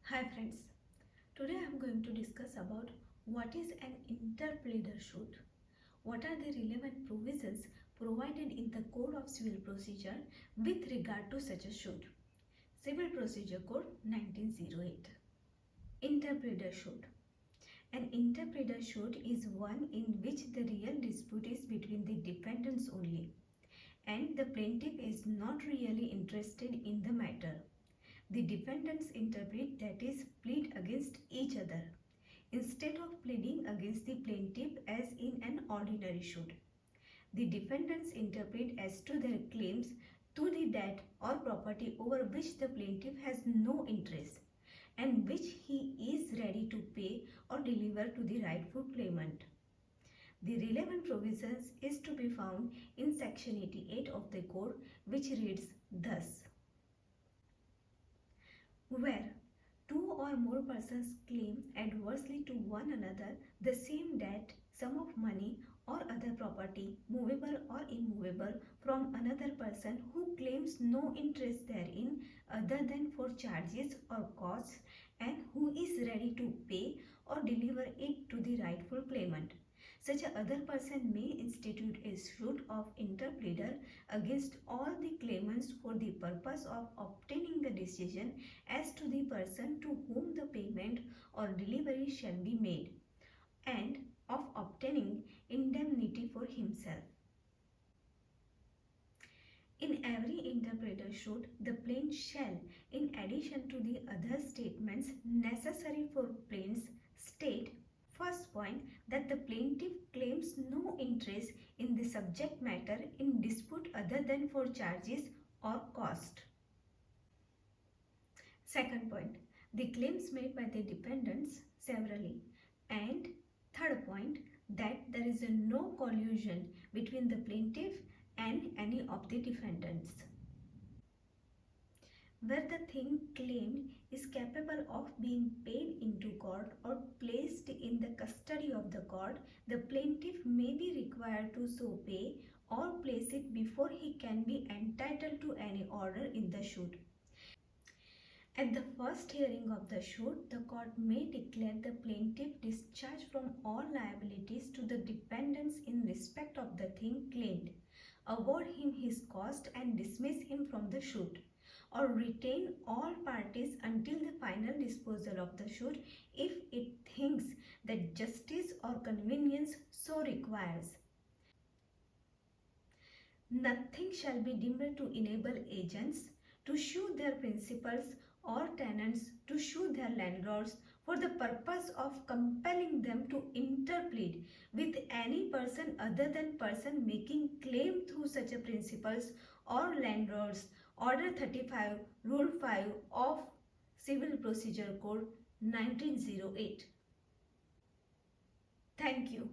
Hi friends, today I am going to discuss about what is an interpleader suit, what are the relevant provisions provided in the Code of Civil Procedure with regard to such a suit. Civil Procedure Code 1908. Interpleader suit. An interpleader suit is one in which the real dispute is between the defendants only and the plaintiff is not really interested in the matter. The defendants interpret, that is, plead against each other instead of pleading against the plaintiff as in an ordinary suit. The defendants interpret as to their claims to the debt or property over which the plaintiff has no interest and which he is ready to pay or deliver to the rightful claimant. The relevant provisions is to be found in section 88 of the code, which reads thus: where two or more persons claim adversely to one another the same debt, sum of money or other property, movable or immovable, from another person who claims no interest therein other than for charges or costs and who is ready to pay or deliver it to the rightful claimant. Such a other person may institute a suit of interpleader against all the claimants for the purpose of obtaining the decision as to the person to whom the payment or delivery shall be made, and of obtaining indemnity for himself. In every interpleader suit, the plaintiff shall, in addition to the other statements necessary for plaintiffs, state: first point, that the plaintiff claims no interest in the subject matter in dispute other than for charges or cost. Second point, the claims made by the defendants severally. And third point, that there is no collusion between the plaintiff and any of the defendants. Where the thing claimed is capable of being paid into court or placed in the custody of the court, the plaintiff may be required to so pay or place it before he can be entitled to any order in the suit. At the first hearing of the suit, the court may declare the plaintiff discharged from all liabilities to the defendants in respect of the thing claimed, award him his cost and dismiss him from the suit, or retain all parties until the final disposal of the suit if it thinks that justice or convenience so requires. Nothing shall be deemed to enable agents to sue their principals or tenants to sue their landlords for the purpose of compelling them to interplead with any person other than person making claim through such a principals or landlords. Order 35, Rule 5 of Civil Procedure Code 1908. Thank you.